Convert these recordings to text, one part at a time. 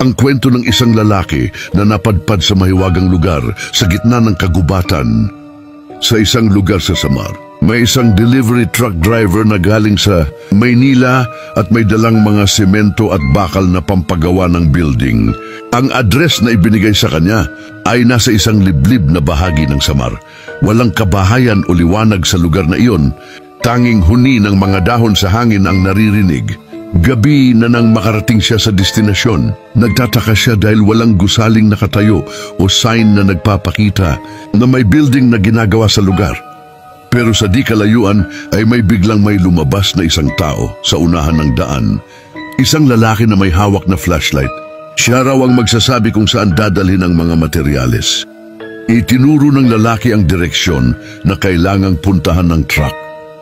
Ang kwento ng isang lalaki na napadpad sa mahiwagang lugar sa gitna ng kagubatan. Sa isang lugar sa Samar, may isang delivery truck driver na galing sa Maynila at may dalang mga semento at bakal na pampagawa ng building. Ang address na ibinigay sa kanya ay nasa isang liblib na bahagi ng Samar. Walang kabahayan o liwanag sa lugar na iyon. Tanging huni ng mga dahon sa hangin ang naririnig. Gabi na nang makarating siya sa destinasyon, nagtataka siya dahil walang gusaling nakatayo o sign na nagpapakita na may building na ginagawa sa lugar. Pero sa di kalayuan ay may biglang may lumabas na isang tao sa unahan ng daan. Isang lalaki na may hawak na flashlight. Siya raw ang magsasabi kung saan dadalhin ang mga materyales. Itinuro ng lalaki ang direksyon na kailangang puntahan ng truck.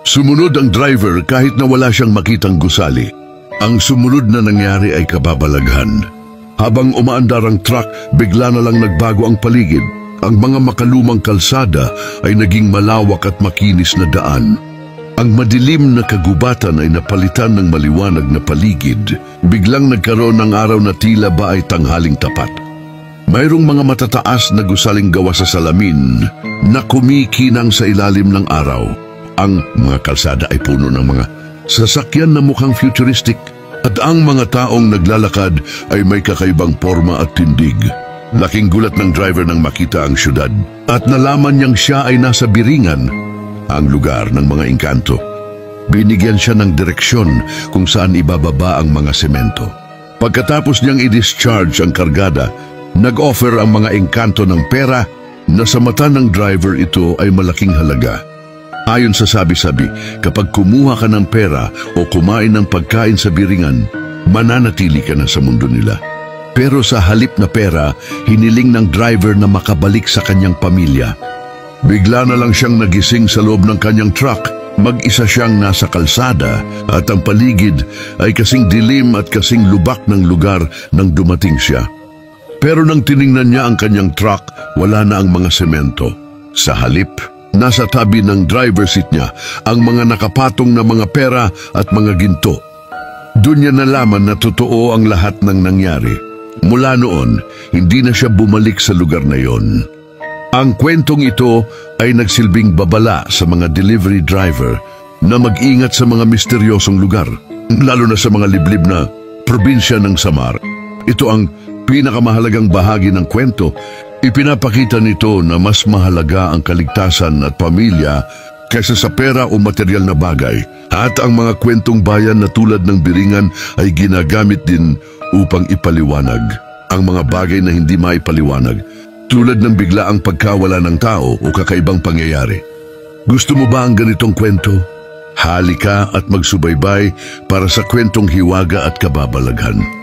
Sumunod ang driver kahit na wala siyang makitang gusali. Ang sumunod na nangyari ay kababalaghan. Habang umaandar ang truck, bigla na lang nagbago ang paligid. Ang mga makalumang kalsada ay naging malawak at makinis na daan. Ang madilim na kagubatan ay napalitan ng maliwanag na paligid. Biglang nagkaroon ng araw na tila ba ay tanghaling tapat. Mayroong mga matataas na gusaling gawa sa salamin na kumikinang sa ilalim ng araw. Ang mga kalsada ay puno ng mga sasakyan na mukhang futuristic at ang mga taong naglalakad ay may kakaibang porma at tindig. Laking gulat ng driver nang makita ang syudad at nalaman niyang siya ay nasa Biringan, ang lugar ng mga engkanto. Binigyan siya ng direksyon kung saan ibababa ang mga semento. Pagkatapos niyang i-discharge ang kargada, nag-offer ang mga engkanto ng pera na sa mata ng driver ito ay malaking halaga. Ayon sa sabi-sabi, kapag kumuha ka ng pera o kumain ng pagkain sa Biringan, mananatili ka na sa mundo nila. Pero sa halip na pera, hiniling ng driver na makabalik sa kanyang pamilya. Bigla na lang siyang nagising sa loob ng kanyang truck. Mag-isa siyang nasa kalsada at ang paligid ay kasing dilim at kasing lubak ng lugar nang dumating siya. Pero nang tiningnan niya ang kanyang truck, wala na ang mga semento. Sa halip, nasa tabi ng driver seat niya ang mga nakapatong na mga pera at mga ginto. Doon niya nalaman na totoo ang lahat ng nangyari. Mula noon, hindi na siya bumalik sa lugar na yon. Ang kwentong ito ay nagsilbing babala sa mga delivery driver na mag-ingat sa mga misteryosong lugar, lalo na sa mga liblib na probinsya ng Samar. Ito ang pinakamahalagang bahagi ng kwento. Ipinapakita nito na mas mahalaga ang kaligtasan at pamilya kaysa sa pera o material na bagay. At ang mga kwentong bayan na tulad ng Biringan ay ginagamit din upang ipaliwanag ang mga bagay na hindi maipaliwanag, tulad ng biglaang pagkawala ng tao o kakaibang pangyayari. Gusto mo ba ang ganitong kwento? Halika at magsubaybay para sa kwentong hiwaga at kababalaghan.